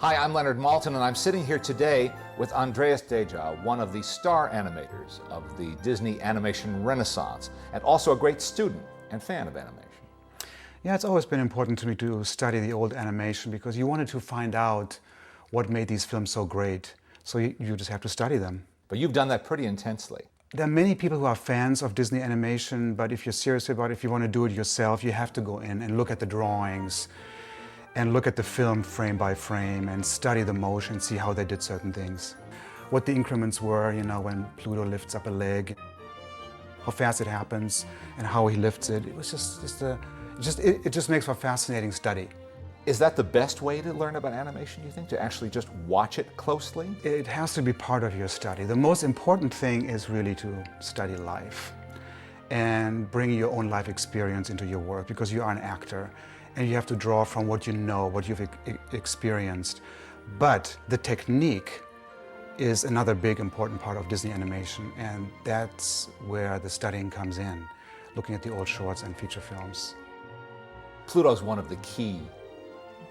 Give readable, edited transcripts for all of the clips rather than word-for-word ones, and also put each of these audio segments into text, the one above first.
Hi, I'm Leonard Maltin, and I'm sitting here today with Andreas Deja, one of the star animators of the Disney animation renaissance, and also a great student and fan of animation. Yeah, it's always been important to me to study the old animation because you wanted to find out what made these films so great. So you just have to study them. But you've done that pretty intensely. There are many people who are fans of Disney animation, but if you're serious about it, if you want to do it yourself, you have to go in and look at the drawings and look at the film frame by frame and study the motion, see how they did certain things. What the increments were, you know, when Pluto lifts up a leg, how fast it happens and how he lifts it. It was it just makes for a fascinating study. Is that the best way to learn about animation, you think? To actually just watch it closely? It has to be part of your study. The most important thing is really to study life and bring your own life experience into your work, because you are an actor and you have to draw from what you know, what you've experienced. But the technique is another big important part of Disney animation, and that's where the studying comes in, looking at the old shorts and feature films. Pluto's one of the key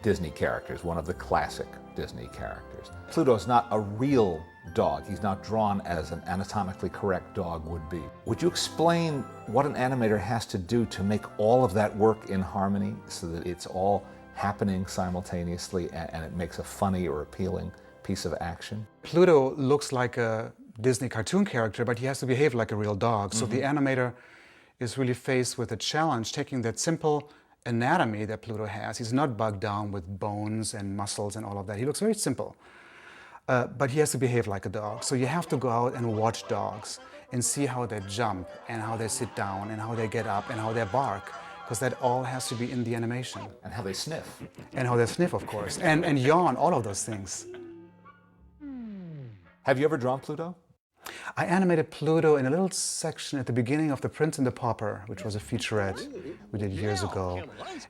Disney characters, one of the classic Disney characters. Pluto's not a real dog. He's not drawn as an anatomically correct dog would be. Would you explain what an animator has to do to make all of that work in harmony so that it's all happening simultaneously and it makes a funny or appealing piece of action? Pluto looks like a Disney cartoon character, but he has to behave like a real dog. So the animator is really faced with a challenge, taking that simple anatomy that Pluto has. He's not bogged down with bones and muscles and all of that. He looks very simple, but he has to behave like a dog. So you have to go out and watch dogs and see how they jump and how they sit down and how they get up and how they bark, because that all has to be in the animation. And how they sniff. And how they sniff, of course, and yawn, all of those things. Have you ever drawn Pluto? I animated Pluto in a little section at the beginning of The Prince and the Pauper, which was a featurette we did years ago.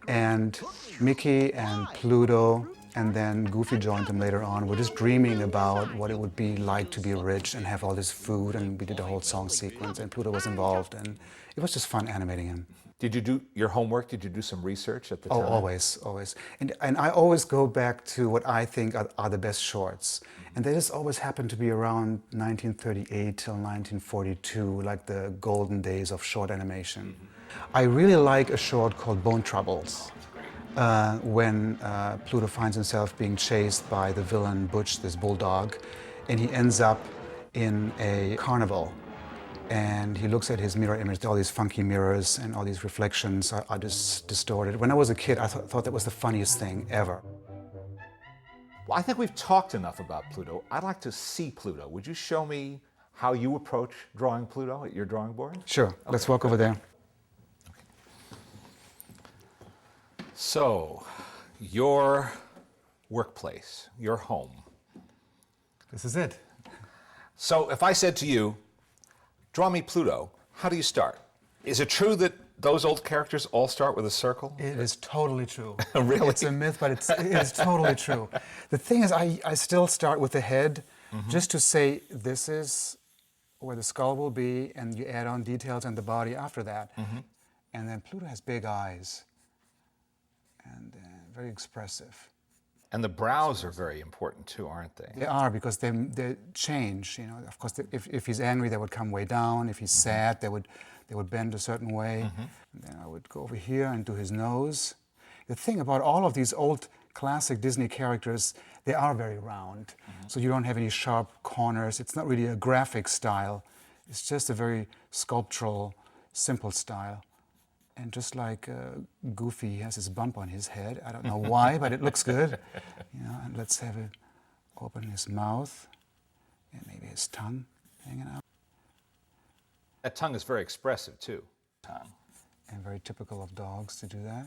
And Mickey and Pluto and then Goofy joined them later on. We're just dreaming about what it would be like to be rich and have all this food, and we did a whole song sequence, and Pluto was involved, and it was just fun animating him. Did you do your homework? Did you do some research at the time? Oh, always, always. And I always go back to what I think are the best shorts. And they just always happen to be around 1938 till 1942, like the golden days of short animation. I really like a short called Bone Troubles, when Pluto finds himself being chased by the villain Butch, this bulldog, and he ends up in a carnival. And he looks at his mirror image, all these funky mirrors and all these reflections are just distorted. When I was a kid, I thought that was the funniest thing ever. Well, I think we've talked enough about Pluto. I'd like to see Pluto. Would you show me how you approach drawing Pluto at your drawing board? Sure. Okay. Let's walk over there. So, your workplace, your home. This is it. So, if I said to you, draw me Pluto, how do you start? Is it true that those old characters all start with a circle? It is totally true. Really? It's a myth, but it is totally true. The thing is, I still start with the head, just to say this is where the skull will be, and you add on details in the body after that. And then Pluto has big eyes, and very expressive. And the brows are very important too, aren't they? They are, because they change. You know, of course, if he's angry, they would come way down. If he's sad, they would bend a certain way. And then I would go over here and do his nose. The thing about all of these old classic Disney characters, they are very round. So you don't have any sharp corners. It's not really a graphic style. It's just a very sculptural, simple style. And just like Goofy, he has his bump on his head. I don't know why, but it looks good. You know, and let's have it open his mouth and maybe his tongue hanging out. That tongue is very expressive too. Tongue. And very typical of dogs to do that.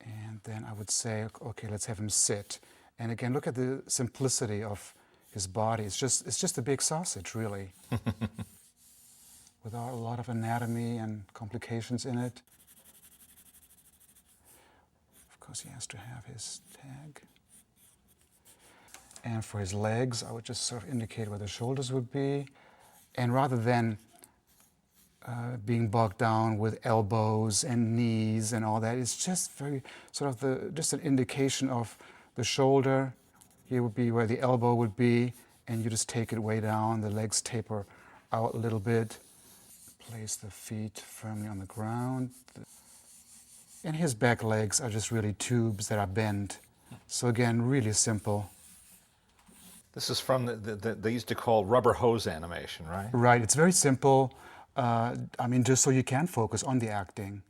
And then I would say, okay, let's have him sit. And again, look at the simplicity of his body. It's just a big sausage, really, without a lot of anatomy and complications in it. Of course, he has to have his tag. And for his legs, I would just sort of indicate where the shoulders would be. And rather than being bogged down with elbows and knees and all that, it's just very sort of just an indication of the shoulder Here would be where the elbow would be, and you just take it way down. The legs taper out a little bit. Place the feet firmly on the ground. And his back legs are just really tubes that are bent. So again, really simple. This is from they used to call rubber hose animation, right? Right, it's very simple. I mean, just so you can focus on the acting.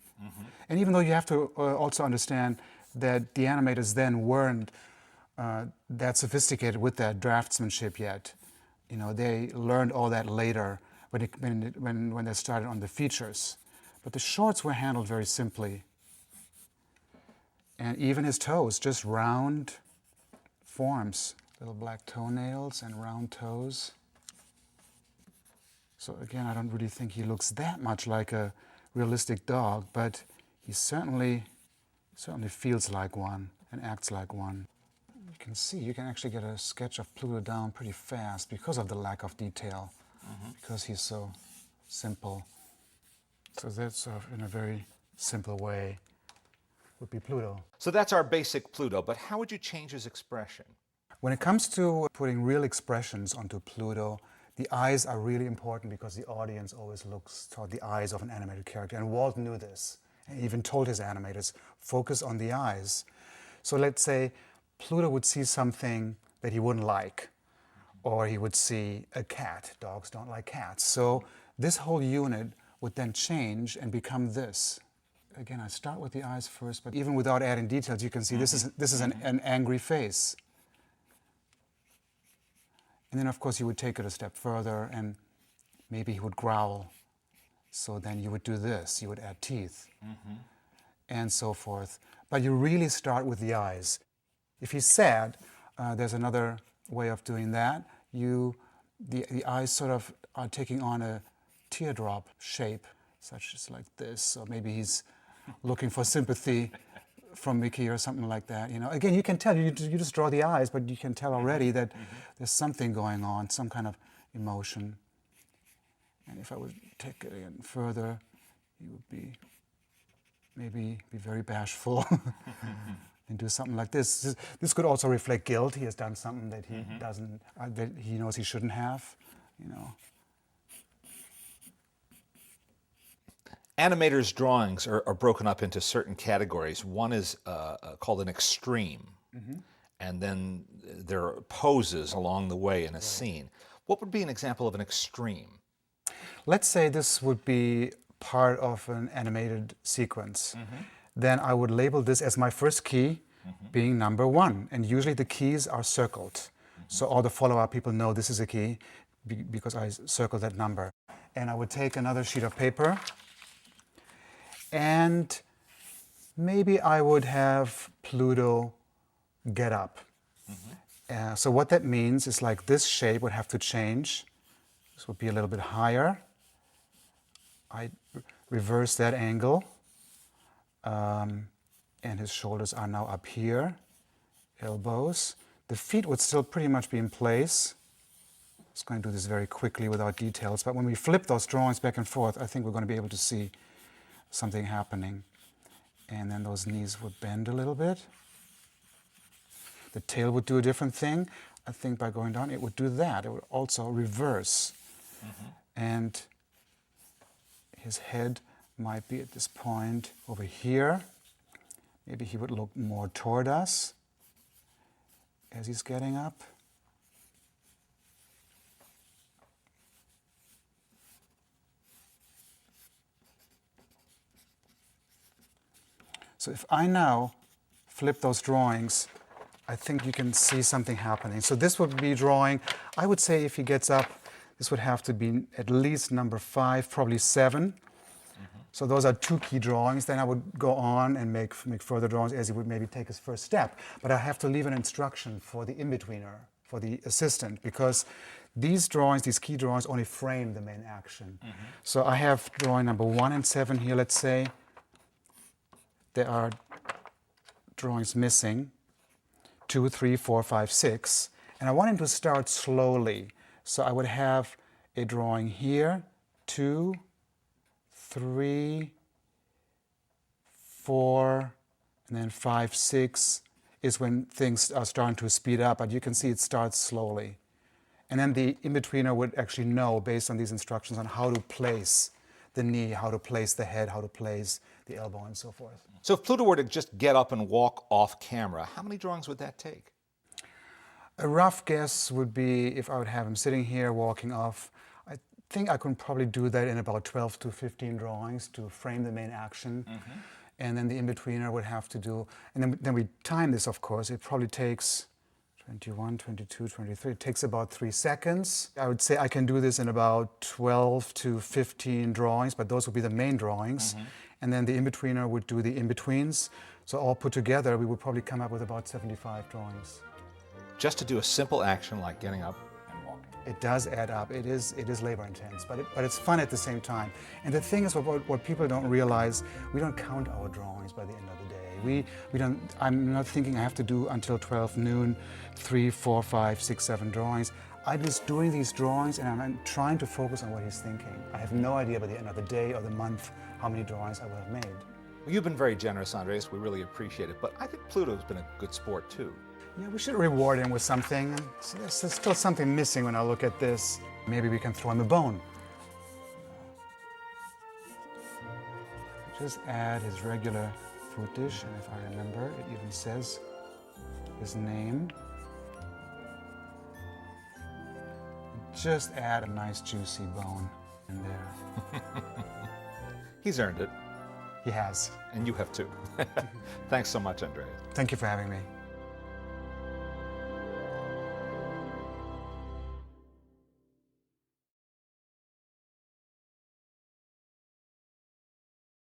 And even though you have to also understand that the animators then weren't that sophisticated with that draftsmanship yet. You know, they learned all that later when they started on the features. But the shorts were handled very simply. And even his toes, just round forms, little black toenails and round toes. So again, I don't really think he looks that much like a realistic dog, but he certainly feels like one and acts like one. You can see, you can actually get a sketch of Pluto down pretty fast because of the lack of detail, because he's so simple. So that's sort of in a very simple way would be Pluto. So that's our basic Pluto, but how would you change his expression? When it comes to putting real expressions onto Pluto, the eyes are really important because the audience always looks toward the eyes of an animated character. And Walt knew this, and even told his animators, focus on the eyes. So let's say Pluto would see something that he wouldn't like, or he would see a cat. Dogs don't like cats. So this whole unit would then change and become this. Again, I start with the eyes first, but even without adding details, you can see this is an angry face. And then, of course, you would take it a step further, and maybe he would growl. So then you would do this. You would add teeth, and so forth. But you really start with the eyes. If he's sad, there's another way of doing that. The eyes sort of are taking on a teardrop shape, such as like this. So maybe he's looking for sympathy from Mickey or something like that. You know, again, you can tell, you just draw the eyes, but you can tell already that there's something going on, some kind of emotion. And if I would take it again further, he would maybe be very bashful and do something like this. This could also reflect guilt. He has done something that he doesn't, that he knows he shouldn't have, you know. Animators' drawings are broken up into certain categories. One is called an extreme, and then there are poses along the way in a scene. What would be an example of an extreme? Let's say this would be part of an animated sequence. Then I would label this as my first key being number 1. And usually the keys are circled. So all the follow-up people know this is a key because I circled that number. And I would take another sheet of paper, and maybe I would have Pluto get up. So what that means is like this shape would have to change. This would be a little bit higher. I reverse that angle. And his shoulders are now up here. Elbows. The feet would still pretty much be in place. I'm just going to do this very quickly without details. But when we flip those drawings back and forth, I think we're going to be able to see something happening. And then those knees would bend a little bit. The tail would do a different thing. I think by going down, it would do that. It would also reverse. And his head might be at this point over here. Maybe he would look more toward us as he's getting up. So if I now flip those drawings, I think you can see something happening. So this would be drawing, I would say if he gets up, this would have to be at least number 5, probably 7. So those are 2 key drawings. Then I would go on and make further drawings as he would maybe take his first step. But I have to leave an instruction for the in-betweener, for the assistant, because these drawings, these key drawings, only frame the main action. So I have drawing number 1 and 7 here, let's say. There are drawings missing, 2, 3, 4, 5, 6. And I want him to start slowly. So I would have a drawing here, 2, 3, 4, and then 5, 6. is when things are starting to speed up, but you can see it starts slowly. And then the in-betweener would actually know, based on these instructions, on how to place the knee, how to place the head, how to place the elbow, and so forth. So if Pluto were to just get up and walk off camera, how many drawings would that take? A rough guess would be, if I would have him sitting here walking off, I think I could probably do that in about 12 to 15 drawings to frame the main action. And then the in-betweener would have to do, and then we time this, of course. It probably takes 21, 22, 23. It takes about 3 seconds. I would say I can do this in about 12 to 15 drawings, but those would be the main drawings. And then the in-betweener would do the in-betweens. So all put together, we would probably come up with about 75 drawings. Just to do a simple action like getting up and walking. It does add up. It is labor intense, but it's fun at the same time. And the thing is, what people don't realize, we don't count our drawings by the end of the day. We don't. I'm not thinking I have to do until 12 noon, 3, 4, 5, 6, 7 drawings. I'm just doing these drawings, and I'm trying to focus on what he's thinking. I have no idea by the end of the day or the month how many drawings I will have made. Well, you've been very generous, Andres. We really appreciate it. But I think Pluto's been a good sport too. Yeah, we should reward him with something. So there's still something missing when I look at this. Maybe we can throw him a bone. Just add his regular food dish, and if I remember, it even says his name. Just add a nice juicy bone in there. He's earned it. He has. And you have too. Thanks so much, Andres. Thank you for having me.